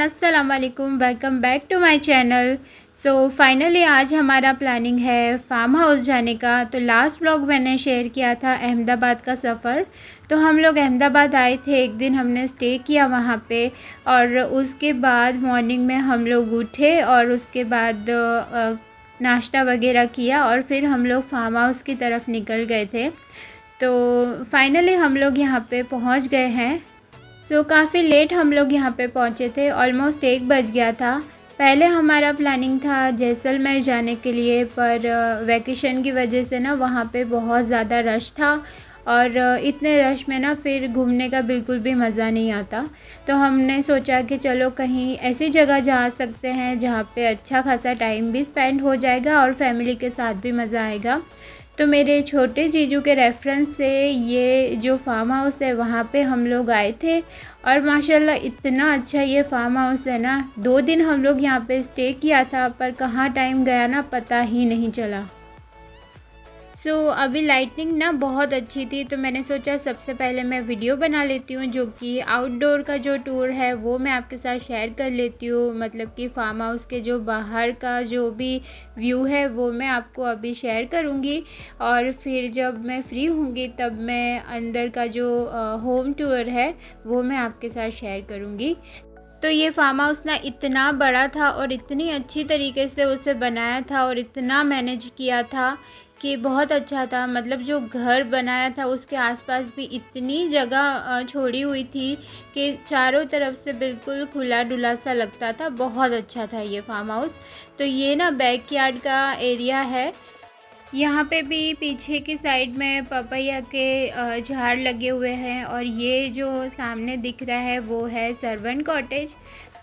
अस्सलाम वालेकुम, welcome back to my channel. So finally आज हमारा प्लानिंग है फ़ार्म हाउस जाने का। तो लास्ट व्लॉग मैंने शेयर किया था अहमदाबाद का सफ़र। तो हम लोग अहमदाबाद आए थे, एक दिन हमने स्टे किया वहाँ पे और उसके बाद मॉर्निंग में हम लोग उठे और उसके बाद नाश्ता वगैरह किया और फिर हम लोग फ़ार्म हाउस की तरफ निकल गए थे। तो फाइनली हम लोग यहाँ पे पहुँच गए हैं। काफ़ी लेट हम लोग यहाँ पे पहुँचे थे, ऑलमोस्ट 1 बज गया था। पहले हमारा प्लानिंग था जैसलमेर जाने के लिए, पर वैकेशन की वजह से ना वहाँ पे बहुत ज़्यादा रश था और इतने रश में ना फिर घूमने का बिल्कुल भी मज़ा नहीं आता। तो हमने सोचा कि चलो कहीं ऐसी जगह जा सकते हैं जहाँ पे अच्छा खासा टाइम भी स्पेंड हो जाएगा और फैमिली के साथ भी मज़ा आएगा। तो मेरे छोटे जीजू के रेफ़रेंस से ये जो फ़ार्म हाउस है वहाँ पे हम लोग आए थे और माशाल्लाह इतना अच्छा ये फ़ार्म हाउस है ना। 2 दिन हम लोग यहाँ पे स्टे किया था, पर कहाँ टाइम गया ना पता ही नहीं चला। अभी लाइटनिंग ना बहुत अच्छी थी, तो मैंने सोचा सबसे पहले मैं वीडियो बना लेती हूँ, जो कि आउटडोर का जो टूर है वो मैं आपके साथ शेयर कर लेती हूँ। मतलब कि फ़ार्म हाउस के जो बाहर का जो भी व्यू है वो मैं आपको अभी शेयर करूँगी और फिर जब मैं फ्री होंगी तब मैं अंदर का जो होम टूर है वो मैं आपके साथ शेयर करूँगी। तो ये फ़ार्म हाउस ना इतना बड़ा था और इतनी अच्छी तरीके से उसे बनाया था और इतना मैनेज किया था कि बहुत अच्छा था। मतलब जो घर बनाया था उसके आसपास भी इतनी जगह छोड़ी हुई थी कि चारों तरफ से बिल्कुल खुला डुला सा लगता था। बहुत अच्छा था ये फ़ार्म हाउस। तो ये ना बैकयार्ड का एरिया है। यहाँ पे भी पीछे की साइड में पपैया के झाड़ लगे हुए हैं और ये जो सामने दिख रहा है वो है सर्वेंट कॉटेज।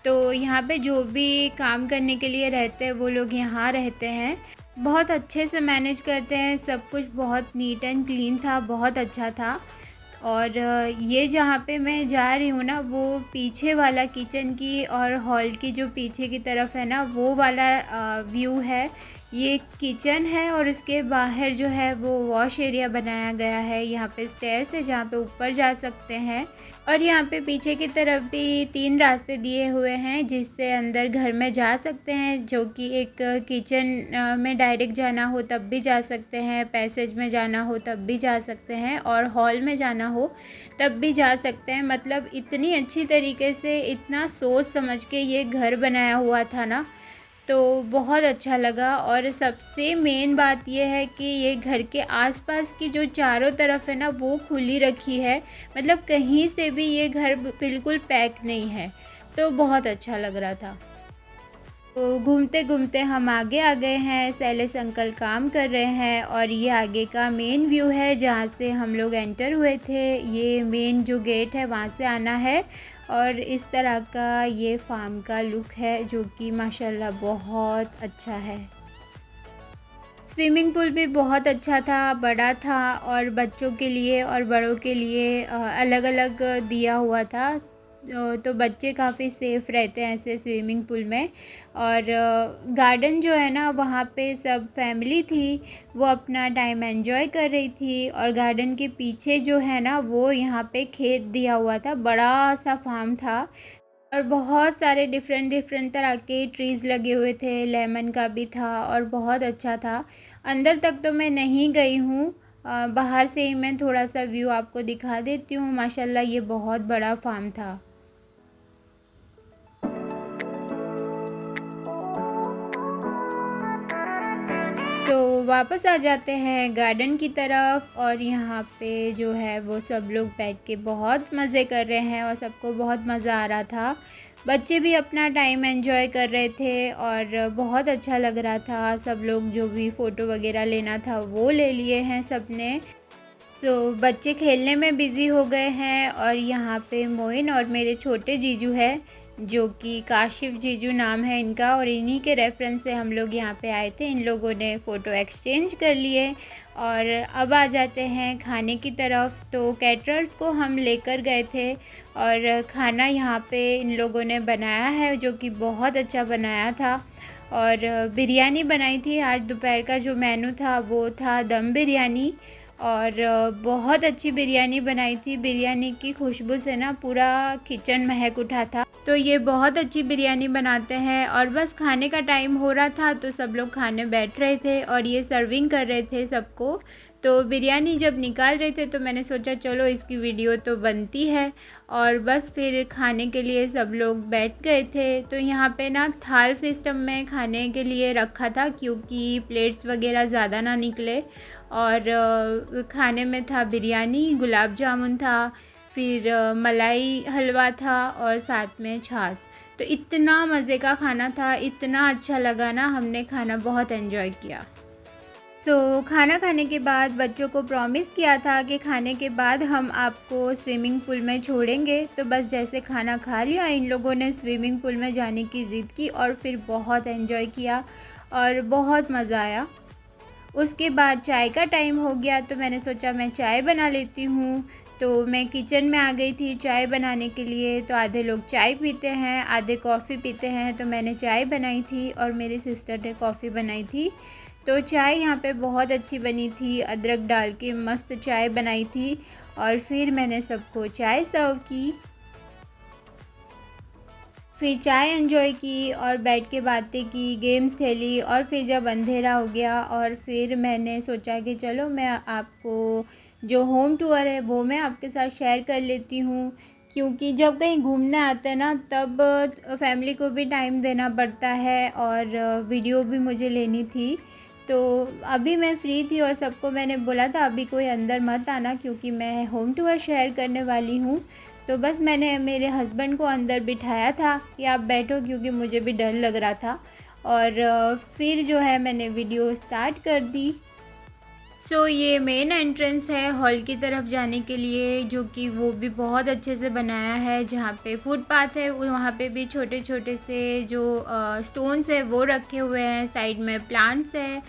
तो यहाँ पे जो भी काम करने के लिए रहते हैं वो लोग यहाँ रहते हैं। बहुत अच्छे से मैनेज करते हैं, सब कुछ बहुत नीट एंड क्लीन था, बहुत अच्छा था। और ये जहाँ पे मैं जा रही हूँ ना वो पीछे वाला किचन की और हॉल की जो पीछे की तरफ है ना वो वाला व्यू है। ये किचन है और इसके बाहर जो है वो वॉश एरिया बनाया गया है। यहाँ पे स्टेयर्स है जहाँ पे ऊपर जा सकते हैं और यहाँ पे पीछे की तरफ भी 3 रास्ते दिए हुए हैं जिससे अंदर घर में जा सकते हैं, जो कि एक किचन में डायरेक्ट जाना हो तब भी जा सकते हैं, पैसेज में जाना हो तब भी जा सकते हैं और हॉल में जाना हो तब भी जा सकते हैं। मतलब इतनी अच्छी तरीके से इतना सोच समझ के ये घर बनाया हुआ था ना, तो बहुत अच्छा लगा। और सबसे मेन बात यह है कि ये घर के आसपास की जो चारों तरफ है ना वो खुली रखी है। मतलब कहीं से भी ये घर बिल्कुल पैक नहीं है, तो बहुत अच्छा लग रहा था। तो घूमते घूमते हम आगे आ गए हैं। सैलेस अंकल काम कर रहे हैं और ये आगे का मेन व्यू है जहाँ से हम लोग एंटर हुए थे। ये मेन जो गेट है वहाँ से आना है और इस तरह का ये फार्म का लुक है जो कि माशाल्लाह बहुत अच्छा है। स्विमिंग पूल भी बहुत अच्छा था, बड़ा था और बच्चों के लिए और बड़ों के लिए अलग अलग दिया हुआ था। तो बच्चे काफ़ी सेफ़ रहते हैं ऐसे स्विमिंग पूल में। और गार्डन जो है ना वहाँ पे सब फैमिली थी, वो अपना टाइम एंजॉय कर रही थी। और गार्डन के पीछे जो है ना वो यहाँ पे खेत दिया हुआ था, बड़ा सा फार्म था और बहुत सारे डिफरेंट डिफरेंट तरह के ट्रीज़ लगे हुए थे, लेमन का भी था और बहुत अच्छा था। अंदर तक तो मैं नहीं गई हूँ, बाहर से ही मैं थोड़ा सा व्यू आपको दिखा देती हूँ। माशाल्लाह ये बहुत बड़ा फार्म था। वापस आ जाते हैं गार्डन की तरफ और यहाँ पे जो है वो सब लोग बैठ के बहुत मज़े कर रहे हैं और सबको बहुत मज़ा आ रहा था। बच्चे भी अपना टाइम एंजॉय कर रहे थे और बहुत अच्छा लग रहा था। सब लोग जो भी फ़ोटो वगैरह लेना था वो ले लिए हैं सब ने। बच्चे खेलने में बिज़ी हो गए हैं और यहाँ पे मोइन और मेरे छोटे जीजू है जो कि काशिफ़ जीजू नाम है इनका, और इन्हीं के रेफ़रेंस से हम लोग यहाँ पे आए थे। इन लोगों ने फ़ोटो एक्सचेंज कर लिए और अब आ जाते हैं खाने की तरफ। तो कैटरर्स को हम लेकर गए थे और खाना यहाँ पे इन लोगों ने बनाया है जो कि बहुत अच्छा बनाया था। और बिरयानी बनाई थी। आज दोपहर का जो मेनू था वो था दम बिरयानी और बहुत अच्छी बिरयानी बनाई थी। बिरयानी की खुशबू से ना पूरा किचन महक उठा था। तो ये बहुत अच्छी बिरयानी बनाते हैं। और बस खाने का टाइम हो रहा था तो सब लोग खाने बैठ रहे थे और ये सर्विंग कर रहे थे सबको। तो बिरयानी जब निकाल रहे थे तो मैंने सोचा चलो इसकी वीडियो तो बनती है। और बस फिर खाने के लिए सब लोग बैठ गए थे। तो यहाँ पे ना थाल सिस्टम में खाने के लिए रखा था क्योंकि प्लेट्स वगैरह ज़्यादा ना निकले। और खाने में था बिरयानी, गुलाब जामुन था, फिर मलाई हलवा था और साथ में छाछ। तो इतना मज़े का खाना था, इतना अच्छा लगा ना, हमने खाना बहुत एंजॉय किया। खाना खाने के बाद बच्चों को प्रॉमिस किया था कि खाने के बाद हम आपको स्विमिंग पूल में छोड़ेंगे। तो बस जैसे खाना खा लिया इन लोगों ने स्विमिंग पूल में जाने की ज़िद की और फिर बहुत एंजॉय किया और बहुत मज़ा आया। उसके बाद चाय का टाइम हो गया तो मैंने सोचा मैं चाय बना लेती हूँ। तो मैं किचन में आ गई थी चाय बनाने के लिए। तो आधे लोग चाय पीते हैं, आधे कॉफ़ी पीते हैं। तो मैंने चाय बनाई थी और मेरी सिस्टर ने कॉफ़ी बनाई थी। तो चाय यहाँ पे बहुत अच्छी बनी थी, अदरक डाल के मस्त चाय बनाई थी। और फिर मैंने सबको चाय सर्व की, फिर चाय एंजॉय की और बैठ के बातें की, गेम्स खेली। और फिर जब अंधेरा हो गया और फिर मैंने सोचा कि चलो मैं आपको जो होम टूर है वो मैं आपके साथ शेयर कर लेती हूँ। क्योंकि जब कहीं घूमने आते हैं ना तब फैमिली को भी टाइम देना पड़ता है और वीडियो भी मुझे लेनी थी। तो अभी मैं फ्री थी और सबको मैंने बोला था अभी कोई अंदर मत आना क्योंकि मैं होम टूर शेयर करने वाली हूँ। तो बस मैंने मेरे हस्बैंड को अंदर बिठाया था कि आप बैठो क्योंकि मुझे भी डर लग रहा था। और फिर जो है मैंने वीडियो स्टार्ट कर दी। ये मेन एंट्रेंस है हॉल की तरफ जाने के लिए, जो कि वो भी बहुत अच्छे से बनाया है। जहाँ पे फुटपाथ है वहाँ पे भी छोटे छोटे से जो स्टोन्स है वो रखे हुए हैं, साइड में प्लांट्स है।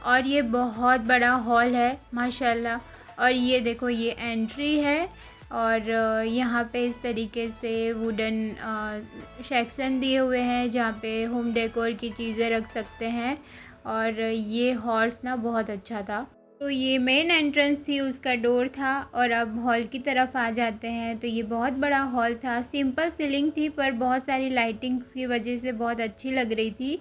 और ये बहुत बड़ा हॉल है माशाल्लाह। और ये देखो ये एंट्री है और यहाँ पे इस तरीके से वुडन सेक्शन दिए हुए हैं जहाँ पे होम डेकोर की चीज़ें रख सकते हैं। और ये हॉर्स ना बहुत अच्छा था। तो ये मेन एंट्रेंस थी, उसका डोर था। और अब हॉल की तरफ आ जाते हैं। तो ये बहुत बड़ा हॉल था, सिंपल सीलिंग थी पर बहुत सारी लाइटिंग्स की वजह से बहुत अच्छी लग रही थी।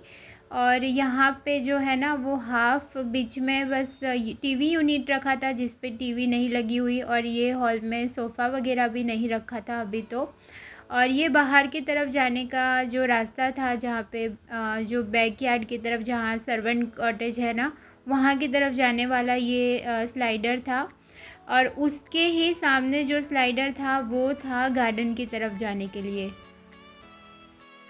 और यहाँ पे जो है ना वो हाफ बीच में बस टीवी यूनिट रखा था जिस पे टीवी नहीं लगी हुई। और ये हॉल में सोफ़ा वगैरह भी नहीं रखा था अभी तो। और ये बाहर की तरफ जाने का जो रास्ता था जहाँ पे जो बैकयार्ड की तरफ जहाँ सर्वेंट कॉटेज है ना वहाँ की तरफ जाने वाला ये स्लाइडर था। और उसके ही सामने जो स्लाइडर था वो था गार्डन की तरफ जाने के लिए।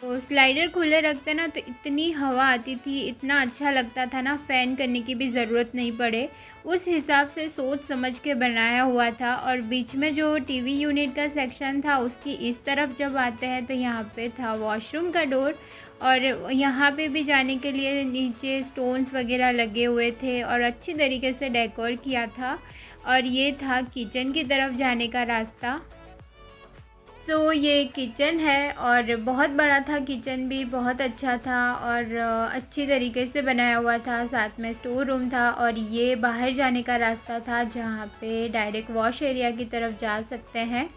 तो स्लाइडर खुले रखते ना तो इतनी हवा आती थी, इतना अच्छा लगता था ना, फ़ैन करने की भी ज़रूरत नहीं पड़े। उस हिसाब से सोच समझ के बनाया हुआ था। और बीच में जो टीवी यूनिट का सेक्शन था उसकी इस तरफ जब आते हैं तो यहाँ पे था वॉशरूम का डोर। और यहाँ पे भी जाने के लिए नीचे स्टोन्स वगैरह लगे हुए थे और अच्छी तरीके से डेकोर किया था। और ये था किचन की तरफ जाने का रास्ता। ये किचन है और बहुत बड़ा था, किचन भी बहुत अच्छा था और अच्छी तरीके से बनाया हुआ था। साथ में स्टोर रूम था और ये बाहर जाने का रास्ता था जहाँ पे डायरेक्ट वॉश एरिया की तरफ जा सकते हैं।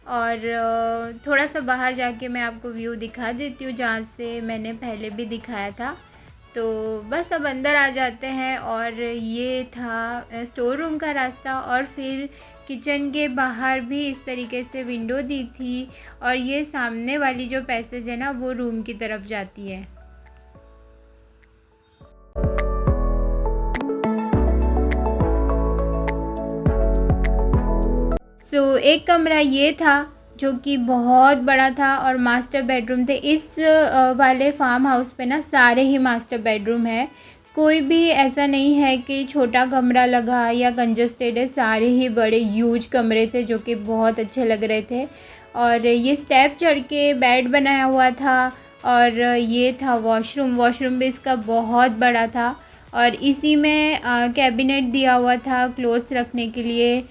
और थोड़ा सा बाहर जाके मैं आपको व्यू दिखा देती हूँ जहाँ से मैंने पहले भी दिखाया था। तो बस अब अंदर आ जाते हैं। और ये था स्टोर रूम का रास्ता। और फिर किचन के बाहर भी इस तरीके से विंडो दी थी। और ये सामने वाली जो पैसेज है ना वो रूम की तरफ जाती है। एक कमरा ये था जो कि बहुत बड़ा था और मास्टर बेडरूम थे। इस वाले फार्म हाउस पे ना सारे ही मास्टर बेडरूम है, कोई भी ऐसा नहीं है कि छोटा कमरा लगा या कंजस्टेड है। सारे ही बड़े ह्यूज कमरे थे जो कि बहुत अच्छे लग रहे थे। और ये स्टेप चढ़ के बेड बनाया हुआ था। और ये था वॉशरूम, वॉशरूम भी इसका बहुत बड़ा था। और इसी में कैबिनेट दिया हुआ था क्लोथ्स रखने के लिए।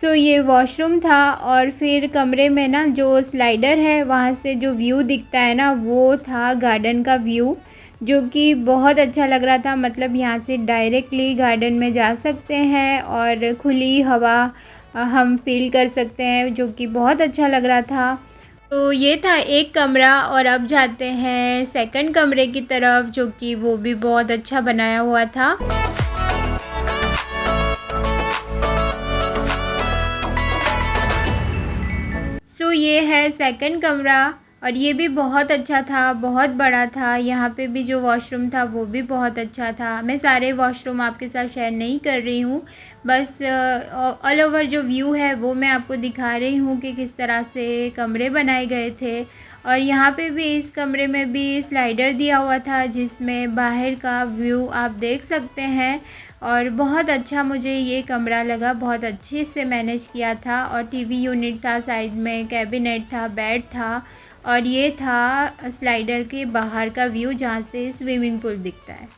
ये वॉशरूम था। और फिर कमरे में ना जो स्लाइडर है वहाँ से जो व्यू दिखता है ना वो था गार्डन का व्यू। जो कि बहुत अच्छा लग रहा था। मतलब यहाँ से डायरेक्टली गार्डन में जा सकते हैं और खुली हवा हम फील कर सकते हैं, जो कि बहुत अच्छा लग रहा था। तो ये था एक कमरा और अब जाते हैं सेकंड कमरे की तरफ, जो कि वो भी बहुत अच्छा बनाया हुआ था। ये है सेकंड कमरा और ये भी बहुत अच्छा था, बहुत बड़ा था। यहाँ पे भी जो वॉशरूम था वो भी बहुत अच्छा था। मैं सारे वॉशरूम आपके साथ शेयर नहीं कर रही हूँ, बस ऑल ओवर जो व्यू है वो मैं आपको दिखा रही हूँ कि किस तरह से कमरे बनाए गए थे। और यहाँ पे भी इस कमरे में भी स्लाइडर दिया हुआ था, जिसमें बाहर का व्यू आप देख सकते हैं। और बहुत अच्छा मुझे ये कमरा लगा, बहुत अच्छे से मैनेज किया था। और टीवी यूनिट था, साइड में कैबिनेट था, बेड था और ये था स्लाइडर के बाहर का व्यू जहाँ से स्विमिंग पूल दिखता है।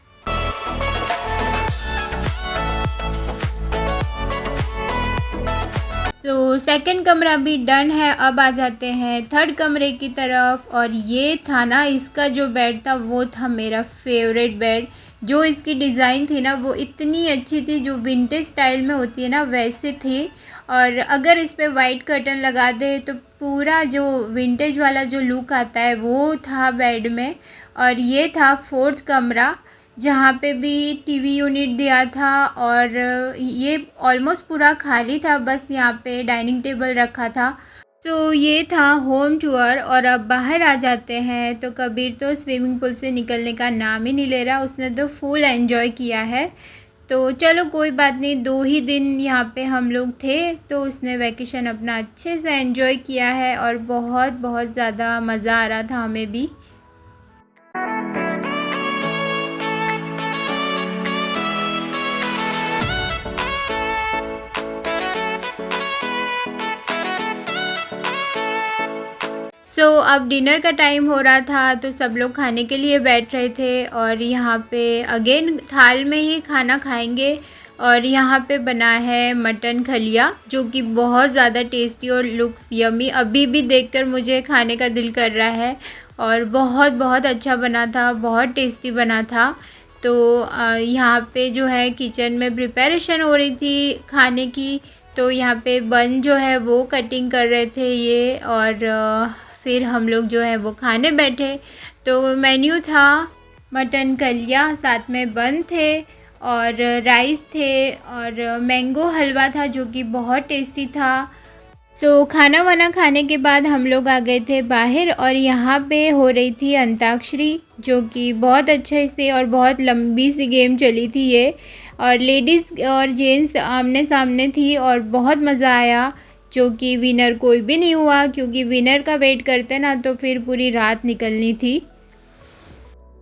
तो सेकंड कमरा भी डन है। अब आ जाते हैं थर्ड कमरे की तरफ। और ये था ना, इसका जो बेड था वो था मेरा फेवरेट बेड। जो इसकी डिज़ाइन थी ना वो इतनी अच्छी थी, जो विंटेज स्टाइल में होती है ना वैसे थी। और अगर इस पर वाइट कर्टन लगा दे तो पूरा जो विंटेज वाला जो लुक आता है वो था बेड में। और ये था फोर्थ कमरा, जहाँ पे भी टीवी यूनिट दिया था। और ये ऑलमोस्ट पूरा खाली था, बस यहाँ पे डाइनिंग टेबल रखा था। तो ये था होम टूर। और अब बाहर आ जाते हैं। तो कबीर तो स्विमिंग पूल से निकलने का नाम ही नहीं ले रहा, उसने तो फुल एंजॉय किया है। तो चलो कोई बात नहीं, 2 ही दिन यहाँ पे हम लोग थे, तो उसने वैकेशन अपना अच्छे से एंजॉय किया है और बहुत बहुत ज़्यादा मज़ा आ रहा था हमें भी। अब डिनर का टाइम हो रहा था, तो सब लोग खाने के लिए बैठ रहे थे। और यहाँ पे अगेन थाल में ही खाना खाएंगे। और यहाँ पे बना है मटन खलिया, जो कि बहुत ज़्यादा टेस्टी और लुक्स यमी। अभी भी देखकर मुझे खाने का दिल कर रहा है। और बहुत बहुत अच्छा बना था, बहुत टेस्टी बना था। तो यहाँ पे जो है किचन में प्रिपरेशन हो रही थी खाने की। तो यहाँ पे बन जो है वो कटिंग कर रहे थे ये। और फिर हम लोग जो है वो खाने बैठे। तो मेन्यू था मटन कलिया, साथ में बन थे और राइस थे और मैंगो हलवा था, जो कि बहुत टेस्टी था। खाना वाना खाने के बाद हम लोग आ गए थे बाहर। और यहाँ पे हो रही थी अंताक्षरी, जो कि बहुत अच्छे से और बहुत लंबी सी गेम चली थी ये। और लेडीज़ और जेंट्स आमने सामने थी और बहुत मज़ा आया। जो कि विनर कोई भी नहीं हुआ, क्योंकि विनर का वेट करते ना तो फिर पूरी रात निकलनी थी।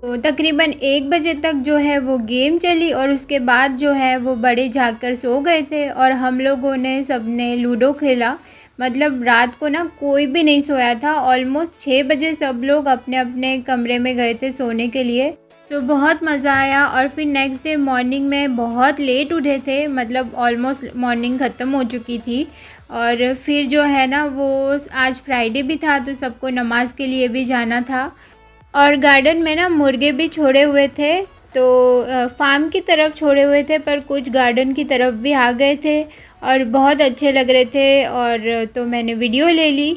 तो तकरीबन 1 बजे तक जो है वो गेम चली और उसके बाद जो है वो बड़े जाकर सो गए थे। और हम लोगों ने सबने लूडो खेला। मतलब रात को ना कोई भी नहीं सोया था। ऑलमोस्ट 6 बजे सब लोग अपने अपने कमरे में गए थे सोने के लिए। तो बहुत मज़ा आया। और फिर नेक्स्ट डे मॉर्निंग में बहुत लेट उठे थे, मतलब ऑलमोस्ट मॉर्निंग ख़त्म हो चुकी थी। और फिर जो है ना वो आज फ्राइडे भी था, तो सबको नमाज़ के लिए भी जाना था। और गार्डन में ना मुर्गे भी छोड़े हुए थे, तो फार्म की तरफ छोड़े हुए थे, पर कुछ गार्डन की तरफ भी आ गए थे और बहुत अच्छे लग रहे थे। और तो मैंने वीडियो ले ली।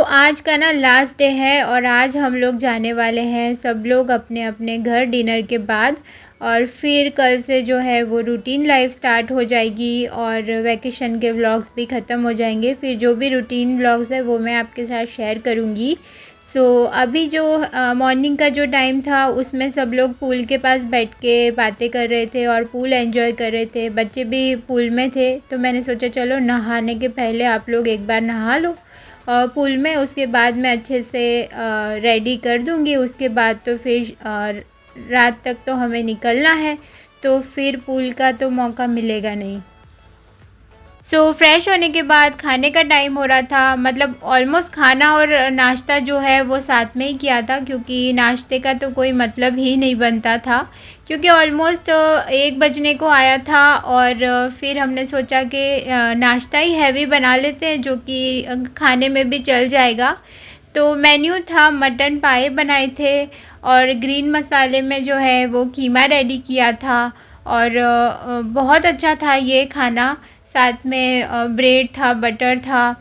आज का ना लास्ट डे है और आज हम लोग जाने वाले हैं सब लोग अपने अपने घर डिनर के बाद। और फिर कल से जो है वो रूटीन लाइफ स्टार्ट हो जाएगी और वैकेशन के व्लॉग्स भी ख़त्म हो जाएंगे। फिर जो भी रूटीन व्लॉग्स है वो मैं आपके साथ शेयर करूँगी। अभी जो मॉर्निंग का जो टाइम था उसमें सब लोग पूल के पास बैठ के बातें कर रहे थे और पूल एंजॉय कर रहे थे। बच्चे भी पूल में थे, तो मैंने सोचा चलो नहाने के पहले आप लोग एक बार नहा लो पूल में। उसके बाद मैं अच्छे से रेडी कर दूँगी। उसके बाद तो फिर रात तक तो हमें निकलना है, तो फिर पूल का तो मौका मिलेगा नहीं। फ्रेश होने के बाद खाने का टाइम हो रहा था, मतलब ऑलमोस्ट खाना और नाश्ता जो है वो साथ में ही किया था, क्योंकि नाश्ते का तो कोई मतलब ही नहीं बनता था, क्योंकि ऑलमोस्ट 1 बजने को आया था। और फिर हमने सोचा कि नाश्ता ही हैवी बना लेते हैं, जो कि खाने में भी चल जाएगा। तो मेन्यू था, मटन पाए बनाए थे और ग्रीन मसाले में जो है वो कीमा रेडी किया था। और बहुत अच्छा था ये खाना। साथ में ब्रेड था, बटर था,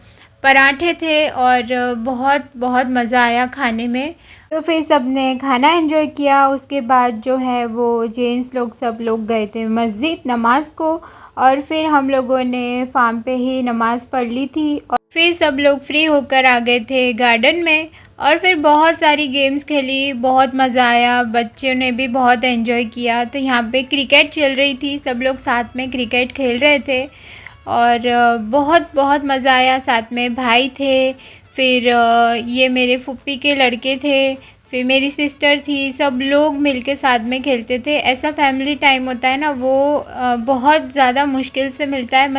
पराठे थे और बहुत बहुत मज़ा आया खाने में। तो फिर सब ने खाना एंजॉय किया। उसके बाद जो है वो जेंट्स लोग सब लोग गए थे मस्जिद नमाज को, और फिर हम लोगों ने फार्म पे ही नमाज़ पढ़ ली थी। और फिर सब लोग फ्री होकर आ गए थे गार्डन में, और फिर बहुत सारी गेम्स खेली, बहुत मज़ा आया, बच्चों ने भी बहुत एंजॉय किया। तो यहाँ पे क्रिकेट चल रही थी, सब लोग साथ में क्रिकेट खेल रहे थे और बहुत बहुत मज़ा आया। साथ में भाई थे, फिर ये मेरे फूफी के लड़के थे, फिर मेरी सिस्टर थी, सब लोग मिलके साथ में खेलते थे। ऐसा फैमिली टाइम होता है ना, वो बहुत ज़्यादा मुश्किल से मिलता है।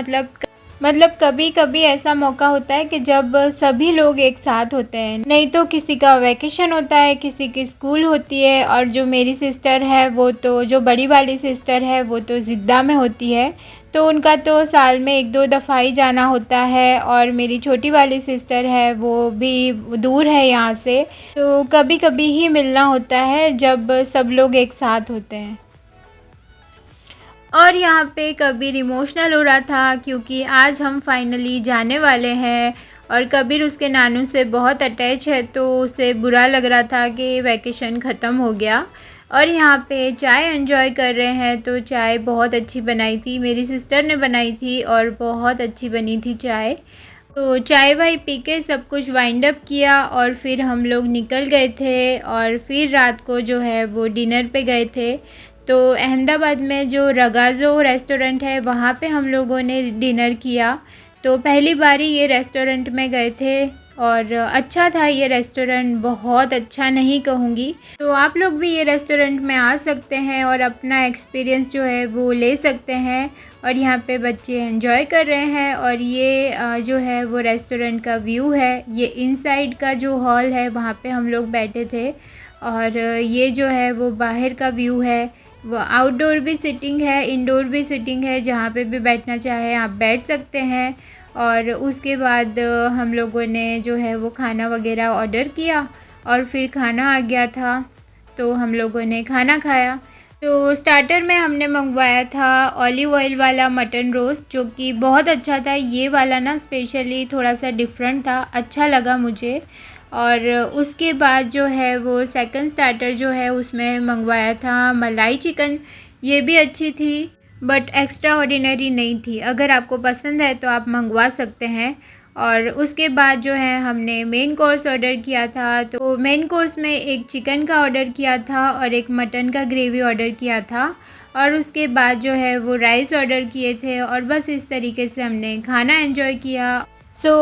मतलब कभी कभी ऐसा मौका होता है कि जब सभी लोग एक साथ होते हैं, नहीं तो किसी का वैकेशन होता है, किसी की स्कूल होती है। और जो मेरी सिस्टर है वो तो, जो बड़ी वाली सिस्टर है वो तो ज़िद्दा में होती है, तो उनका तो साल में 1-2 दफ़ा ही जाना होता है। और मेरी छोटी वाली सिस्टर है वो भी दूर है यहाँ से, तो कभी कभी ही मिलना होता है जब सब लोग एक साथ होते हैं। और यहाँ पे कबीर इमोशनल हो रहा था, क्योंकि आज हम फाइनली जाने वाले हैं। और कबीर उसके नानू से बहुत अटैच है, तो उसे बुरा लग रहा था कि वैकेशन ख़त्म हो गया। और यहाँ पे चाय एंजॉय कर रहे हैं, तो चाय बहुत अच्छी बनाई थी, मेरी सिस्टर ने बनाई थी और बहुत अच्छी बनी थी चाय। तो चाय वाय पी के सब कुछ वाइंड अप किया और फिर हम लोग निकल गए थे। और फिर रात को जो है वो डिनर पे गए थे। तो अहमदाबाद में जो रगाज़ो रेस्टोरेंट है, वहाँ पे हम लोगों ने डिनर किया। तो पहली बारी ये रेस्टोरेंट में गए थे और अच्छा था ये रेस्टोरेंट, बहुत अच्छा नहीं कहूँगी। तो आप लोग भी ये रेस्टोरेंट में आ सकते हैं और अपना एक्सपीरियंस जो है वो ले सकते हैं। और यहाँ पे बच्चे एंजॉय कर रहे हैं। और ये जो है वो रेस्टोरेंट का व्यू है, ये इनसाइड का जो हॉल है वहाँ पे हम लोग बैठे थे। और ये जो है वो बाहर का व्यू है। वो आउटडोर भी सिटिंग है, इंडोर भी सिटिंग है, जहाँ पे भी बैठना चाहे आप बैठ सकते हैं। और उसके बाद हम लोगों ने जो है वो खाना वगैरह ऑर्डर किया और फिर खाना आ गया था, तो हम लोगों ने खाना खाया। तो स्टार्टर में हमने मंगवाया था ऑलिव ऑयल वाला मटन रोस्ट, जो कि बहुत अच्छा था। ये वाला ना स्पेशली थोड़ा सा डिफरेंट था, अच्छा लगा मुझे। और उसके बाद जो है वो सेकंड स्टार्टर जो है उसमें मंगवाया था मलाई चिकन। ये भी अच्छी थी, बट एक्स्ट्रा ऑर्डिनरी नहीं थी। अगर आपको पसंद है तो आप मंगवा सकते हैं। और उसके बाद जो है हमने मेन कोर्स ऑर्डर किया था। तो मेन कोर्स में एक चिकन का ऑर्डर किया था और एक मटन का ग्रेवी ऑर्डर किया था। और उसके बाद जो है वो राइस ऑर्डर किए थे। और बस इस तरीके से हमने खाना एंजॉय किया।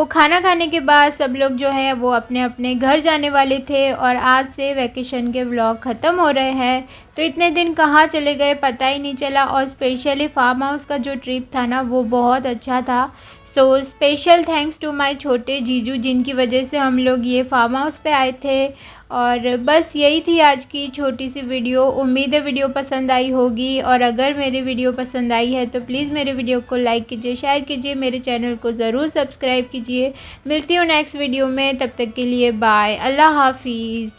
खाना खाने के बाद सब लोग जो है वो अपने अपने घर जाने वाले थे। और आज से वैकेशन के व्लॉग ख़त्म हो रहे हैं। तो इतने दिन कहाँ चले गए पता ही नहीं चला। और स्पेशली फार्म हाउस का जो ट्रिप था ना, वो बहुत अच्छा था। स्पेशल थैंक्स टू माय छोटे जीजू, जिनकी वजह से हम लोग ये फार्म हाउस पे आए थे। और बस यही थी आज की छोटी सी वीडियो। उम्मीद है वीडियो पसंद आई होगी। और अगर मेरी वीडियो पसंद आई है तो प्लीज़ मेरे वीडियो को लाइक कीजिए, शेयर कीजिए, मेरे चैनल को ज़रूर सब्सक्राइब कीजिए। मिलती हूँ नेक्स्ट वीडियो में, तब तक के लिए बाय, अल्लाह हाफिज़।